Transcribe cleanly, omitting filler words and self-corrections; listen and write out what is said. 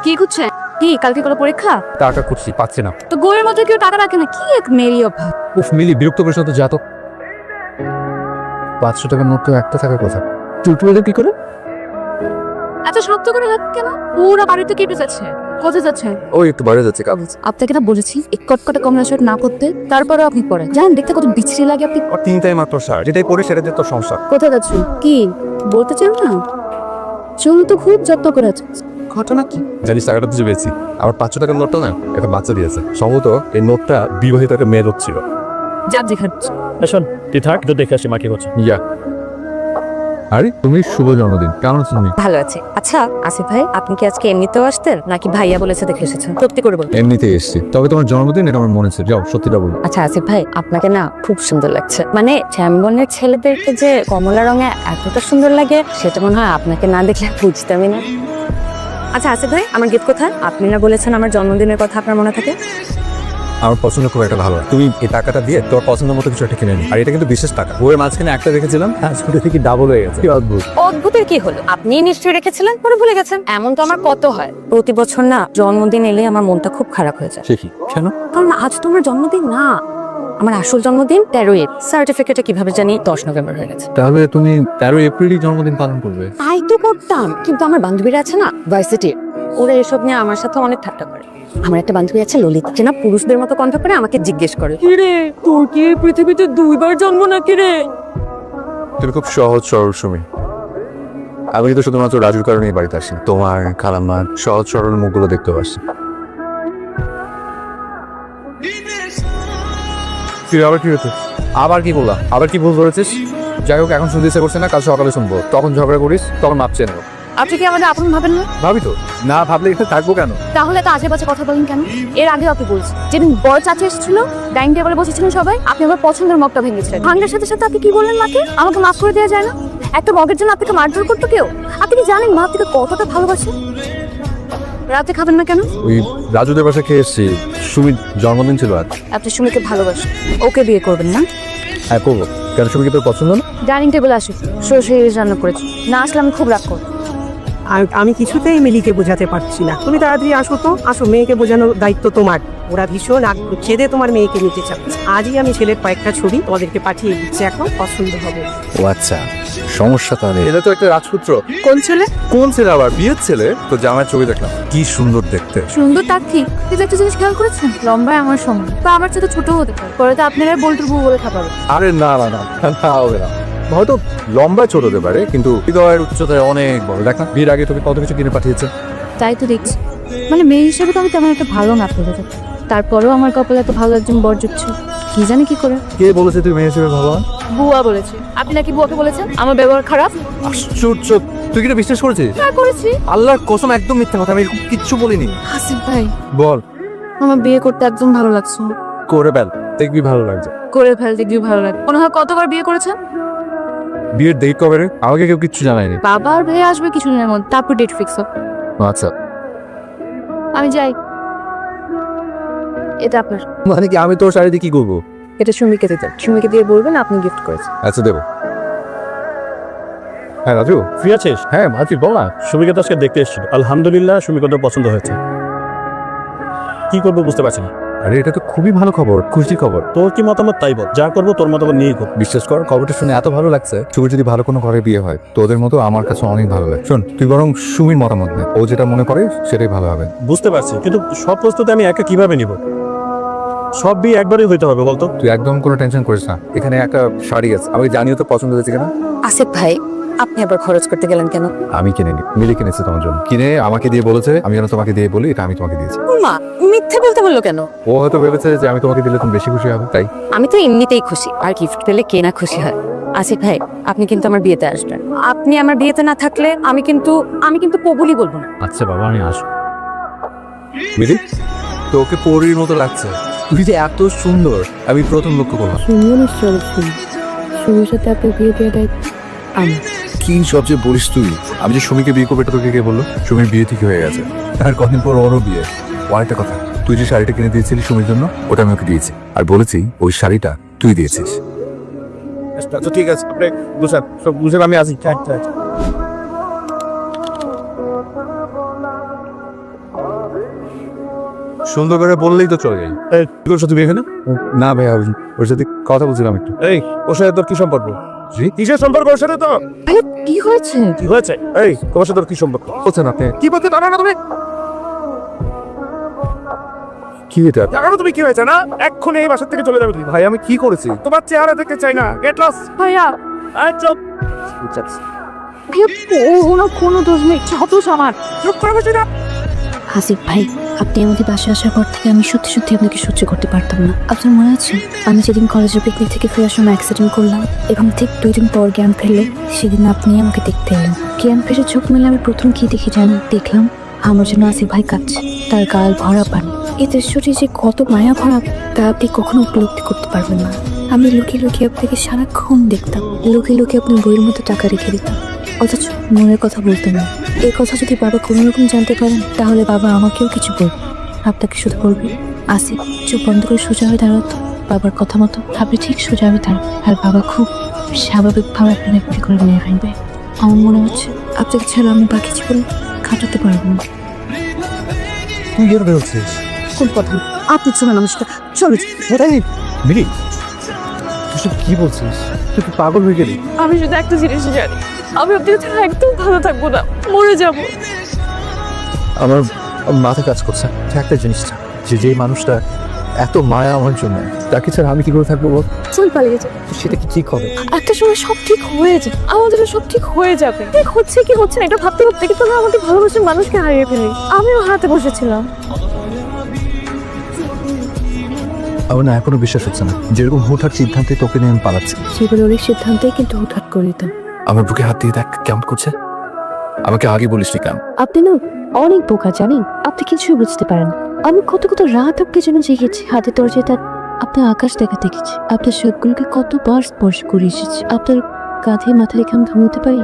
কি খুঁজছেন? কি কালকে কোনো পরীক্ষা? টাকা খুঁজছি, পাচ্ছি না। তো গোয়ের মধ্যে কেউ টাকা রাখে না, কি এক মেরি অভাব। উফ মিলি, বিরক্ত করিস না তো, যা তো। 500 টাকার নোট তো একটা থাকার কথা। তুই কি করে? এত শক্ত করে হাত কেন? পুরো বাড়িতে কেটে যাচ্ছে। কোথায় যাচ্ছেন? ওই একটু বাইরে যাচ্ছে, কাজ। আপনাকে না বলেছি এই কটকটে কমলা শার্ট না করতে, তারপরেও আপনি পরেন। জানেন দেখতে কত বিচ্ছিরি লাগে আপনি। আর তিনটাই মাত্র শার্ট, যেটাই পরে সেটা দিয়ে তোর সমস্যা। কোথায় যাচ্ছেন? কি বলতে চান না? চুল তো খুব যত্ন করে আছে। ঘটনা কি জানিস? টাকাটা তুই পেয়েছি। আবার 500 টাকার নোটটা না একটা বাচ্চা দিয়েছে। সম্ভবত এই নোটটা বিবাহিত একটা মেয়ের হচ্ছিল। যা দেখাচ্ছি। শোন, তুই থাক, তো দেখে আসি মা কি করছে। ইয়া, আরে তুমি শুভ জন্মদিন, কেমন আছো তুমি? ভালো আছে। আচ্ছা আসিফ ভাই, আপনি কি আজকে এমনিতেও আসতেন নাকি ভাইয়া বলেছে দেখে এসেছেন? সত্যি করে বলুন। এমনিতেই এসেছি, তবে তোমার জন্মদিন এটা আমার মনে ছিল। যাও, সত্যিটা বলো। আচ্ছা আসিফ ভাই, আপনাকে না খুব সুন্দর লাগছে। মানে চ্যাম্বনের ছেলেদেরকে যে কমলা রঙে এতটা সুন্দর লাগে, সেটা মনে হয় আপনাকে না দেখলে বুঝতামই না। আচ্ছা আসিফ ভাই, আমার গিফট কোথায়? আপনি না বলেছেন আমার জন্মদিনের কথা আপনার মনে থাকে? আমার পছন্দ খুব একটা ভালো। তুমি এই টাকাটা দিয়ে তোর পছন্দের মতো কিছু একটা কিনে নি। আর এটা কিন্তু বিশেষ টাকা। বইয়ের মাঝখানে একটা রেখেছিলাম, স্কুটি থেকে ডাবল হয়ে গেছে। কি অদ্ভুত। অদ্ভুতের কি হলো? আপনি নিশ্চয়ই রেখেছিলেন, পরে ভুলে গেছেন। এমন তো আমার কত হয়, প্রতি বছর না জন্মদিন এলে আমার মনটা খুব খারাপ হয়ে যায়। সে কি? কেন? কারণ আজ তো আমার জন্মদিন না, আমার আসল জন্মদিন 13 সার্টিফিকেটে কিভাবে জানি 10 নভেম্বর হয়ে গেছে। তাহলে তুমি 13 এপ্রিলই জন্মদিন পালন করবে? তাই তো করতাম, কিন্তু আমার বান্ধবীরা আছে না ভার্সিটি, ওরা এসব নিয়ে আমার সাথে অনেক ঠাট্টা করে। আমার একটা বান্ধবী আছে ললিতা, যে না পুরুষদের মতো কণ্ঠ করে আমাকে জিজ্ঞেস করে, কিরে তোর কি এই পৃথিবীতে 2বার জন্ম নাকি রে? তুমি খুব সহজ সরল সুমি। আমি তো শুধুমাত্র রাজুর কারণেই বাড়িতে আসি। তোমার খালাম্মার সহজ সরল মুখগুলো দেখতে আসি। আবার কি হচ্ছে? আবার কি বললাম? আবার কি ভুল করেছিস? যাই হোক, এখন শুনতে ইচ্ছা করছে না, কাল সকালে শুনবো। তখন ঝগড়া করিস, তখন মাপ চেয়ে নেবো। আপনি কি আমাদের আপন ভাবেন না? ভাবি তো না, ভাবলে এখানে থাকবো কেন? তাহলে তো আশেপাশে কথা বলেন কেন? এর আগে আপনি বলছেন যেদিন বড় চাচা এসেছিল, ডাইনিং টেবিলে বসেছিলেন সবাই, আপনি আমার পছন্দের মগটা ভেঙেছিলেন। ভাঙার সাথে সাথে আপনি কি বললেন মাকে? আমাকে মাফ করে দেওয়া যায় না? একটা মগের জন্য আপনাকে মারধর করতো কেউ? আপনি কি জানেন মা আপনাকে কতটা ভালোবাসে? রাতে খাবেন না কেন? ওই রাজুদের বাসা খেয়ে এসছি। সুমির জন্মদিন ছিল আজ। আপনি সুমিকে ভালোবাসেন, ওকে বিয়ে করবেন না? হ্যাঁ করবো। কেন, সুমিকে তোর পছন্দ না? ডাইনিং টেবিলে আসুন, সরাসরি রান্না করেছি, না আসলে আমি খুব রাগ করব। আর আমি কিছুতেই মিলিকে বোঝাতে পারছি না। তুমি তাড়াতাড়ি আসো তো, আসো, মেয়েকে বোঝানোর দায়িত্ব তোমার। ওরা ভীষণ খেদে তোমার মেয়েকে নিতে চাচ্ছে। আজই আমি ছেলের কয়েকটা ছবি তোমাদেরকে পাঠিয়ে দিচ্ছি, এখন পছন্দ হবে। ও আচ্ছা, সমস্যা তাহলে। এটা তো একটা রাজপুত্র। কোন ছেলে? কোন ছেলে আবার? বিয়ের ছেলে। তো জামাইয়ের ছবি দেখলাম, কি সুন্দর দেখতে। সুন্দর তার ঠিক, কিন্তু একটা জিনিস খেয়াল করেছেন, লম্বায় আমার সমান বা আমার সাথে ছোট হতে পারে, পরে তো আপনারা বল্টুর বউ বলে খাবার। আরে না না না, না হবে না। হয়তো লম্বায় ছোট হতে পারে, কিন্তু হৃদয়ের উচ্চতায় অনেক বড়। দেখ না, বিয়ের আগে তোকে কত কিছু কিনে পাঠিয়েছে। তাই তো দেখছি, মানে মেয়ে হিসেবে তো আমি তেমন একটা ভালো না পেলে, তারপরেও আমার কপালে এত ভালো একজন বর জুটছে, কি জানি কি করে। কে বলেছে তুই মেয়ে হিসেবে ভালো? বুয়া বলেছে। আপনি নাকি বুয়াকে বলেছেন আমার ব্যবহার খারাপ? আশ্চর্য, তুই কি এটা বিশ্বাস করেছিস? হ্যাঁ করেছি। আল্লাহর কসম, একদম মিথ্যা কথা, আমি এরকম কিচ্ছু বলিনি। হাসিফ ভাই, বল। আমার বিয়ে করতে একদম ভালো লাগছে না। করে ফেল, দেখবি ভালো লাগছে। করে ফেলতে গিয়ে ভালো লাগে। মনে হয় কতবার বিয়ে করেছেন? বিয়ের ডেট কবে রে? আমাকে কেউ কিচ্ছু জানায়নি। বাবা আর ভাই আসবে কিছুদিনের মধ্যে, তারপর ডেট ফিক্স হবে। আচ্ছা, আমি যাই। এটা আপনার। মানে কি আমি তোর শাড়ি দিয়ে কি করবো? এটা সুমিকে দিতে, সুমিকে দিয়ে বলবেন আপনি গিফট করেছেন। আচ্ছা দেবো। হ্যাঁ রাজু। ফ্রি আছিস? হ্যাঁ মাঝি, বল না। সুমিকে তো আজকে দেখতে এসেছিল, আলহামদুলিল্লাহ সুমিকে তো পছন্দ হয়েছে। কি করবো বুঝতে পারছি না। আরে এটা তো খুবই ভালো খবর, খুশি খবর। তোর কি মতামত তাই বল, যা করবো তোর মতামত নিয়েই করবো। বিশ্বাস কর, খবরটা শুনে এত ভালো লাগছে। সুমির যদি ভালো কোনো ঘরে বিয়ে হয়, তোদের মতো আমার কাছে অনেক ভালো লাগে। শোন, তুই বরং সুমির মতামত নে, ও যেটা মনে করে সেটাই ভালো হবে। বুঝতে পারছি, কিন্তু সব প্রস্তুতি আমি একা কিভাবে নিব? সব বিয়ে একবারই হইতে হবে বলতো? তুই একদম কোনো টেনশন করিস না। এখানে একটা শাড়ি আছে, আমি জানিও তো পছন্দ হয়েছে কিনা। আসিফ ভাই, আপনি আবার খরচ করতে গেলেন কেন? আমি কিনে নি, মিলি কিনেছে তোমার জন্য। কিনে আমাকে দিয়ে বলেছে আমি যেন তোমাকে দিয়ে বলি এটা আমি তোমাকে দিয়েছি। মা মিথ্যে বলতে বললো কেন? ও হয়তো ভেবেছে যে আমি তোমাকে দিলে তুমি বেশি খুশি হবে, তাই। আমি তো এমনিতেই খুশি, আর গিফট পেলে কে না খুশি হয়। আসিফ ভাই, আপনি কিন্তু আমার বিয়েতে আসবেন। আপনি আমার বিয়েতে না থাকলে আমি কিন্তু কবুলই বলবো না। আচ্ছা বাবা, আমি আসবো। মিলি, তোকে পরীর মতো লাগছে। তুই যে এত সুন্দর আমি প্রথম লক্ষ্য করলাম। সুমিও নিশ্চয় শুনি, সুমির সাথে আপনার বিয়ে দিয়ে দেয় আমি। কি সবচেয়ে বলিস তুই? আমি যে সুমিকে বিয়ে করবো এটা তোকে কে বললো? সুমির বিয়ে ঠিক হয়ে গেছে, আর কদিন পর ওরও বিয়ে। আরেকটা কথা, তুই যে শাড়িটা কিনে দিয়েছিলি সুমির জন্য, ওটা আমি ওকে দিয়েছি, আর বলেছি ওই শাড়িটা তুই দিয়েছিস। আচ্ছা ঠিক আছে, আপনি বুঝেন, সব বুঝেন, আমি আসি। সুন্দর করে বললেই তো চলে যাই। এই কি করছো তুমি এখানে? না ভাইয়া, ওর সাথে কথা বলছিলাম একটু। এই ওর সাথে তোর কি সম্পর্ক? জি? কিসের সম্পর্ক ওর সাথে তো? ভাইয়া কি হয়েছে? কি হয়েছে? এই তোমার সাথে তোর কি সম্পর্ক? বলছেন আপনি? কি বলতে জানো না তুমি? কি এটা? জানো না তুমি কি হয়েছে না? এক্ষুনি এই বাসা থেকে চলে যাবে তুমি। ভাই আমি কি করেছি? তোমার চেহারা দেখতে চাই না। Get lost. ভাইয়া চুপ ভাইয়া ওনার কোনো দোষ নেই, সব দোষ আমার। চুপ করে বসে না। হাসিফ ভাই, আপনি আমাদের বাসায় আসার পর থেকে আমি সত্যি সত্যি আপনাকে সহ্য করতে পারতাম না। আপনার মনে আছে আমি যেদিন কলেজের পিকনিক থেকে ফেরার সময় অ্যাক্সিডেন্ট করলাম এবং ঠিক 2 দিন পর জ্ঞান ফেললে, সেদিন আপনি আমাকে দেখতে এলেন। জ্ঞান ফেরে চোখ মেলে আমি প্রথম কি দেখি জানেন? দেখলাম আমার জন্য আসিফ ভাই কাঁদছে, তার গাল ভরা পানি। এই দৃশ্যটি যে কত মায়া ভরা তা আপনি কখনো উপলব্ধি করতে পারবেন না। আমি লুকিয়ে লুকিয়ে আপনাকে সারাক্ষণ দেখতাম, লুকিয়ে লুকিয়ে আপনার বইয়ের মতো টাকা রেখে দিতাম, অথচ মনের কথা বলতাম না। এই কথা যদি বাবা কোনো রকম জানতে পারেন তাহলে বাবা আমাকেও কিছু বলবে, আপনাকে শুধু বলবে আসিফ চোখ বন্ধ করে সোজা হয়ে দাঁড়াতো। বাবার কথা মতো আপনি ঠিক সোজা হয়ে দাঁড়ান, আর বাবা খুব স্বাভাবিকভাবে আপনাকে বিয়ে করে নিয়ে ফেলবে। আমার মনে হচ্ছে আপনাকে ছাড়া আমি বাকি জীবন কাটাতে পারবো না। তুই এর বলছিস? কোন কথা? আপনি চলেন আমার সাথে, চলো। মিলি, তুই সব কি বলছিস? তুই কি পাগল হয়ে গেলি? আমি শুধু একটা জিনিস জানি, আমি আপনার ছাড়া একদম ভালো থাকবো না, মরে যাবো। আমার মাথা কাজ করছে একটা জিনিসটা, যে মানুষটা এত মায়া আমার জন্য, তাকে ছাড়া আমি কি করে থাকবো বল? চল পালিয়ে যাও। সেটা কি ঠিক হবে? একটা সময় সব ঠিক হয়ে যায়, আমাদের সব ঠিক হয়ে যাবে। ঠিক হচ্ছে কি হচ্ছে না এটা ভাবতে ভাবতে কিন্তু আমরা আমাদের ভালোবাসার মানুষকে হারিয়ে ফেলি। আমিও হারাতে বসেছিলাম। আমার না এখনো বিশ্বাস হচ্ছে না, যেরকম হুটহাট সিদ্ধান্তে তোকে নিয়ে আমি পালাচ্ছি। জীবনের অনেক সিদ্ধান্তেই কিন্তু হুটহাট করে দিতাম। আমার বুকে হাত দিয়ে দেখ কেমন করছে। আমাকে আগে বলিস নি কেন? আপনি না অনেক বোকা জানেন, আপনি কিছুই বুঝতে পারেন। আমি কত কত রাত আপনি যেন জেগেছি, হাতে দরজায় তার আপনার আকাশ দেখা দেখেছি, আপনার চোখগুলোকে কতবার স্পর্শ করে এসেছি, আপনার কাঁধে মাথা রেখে আমি ঘুমোতে পারি।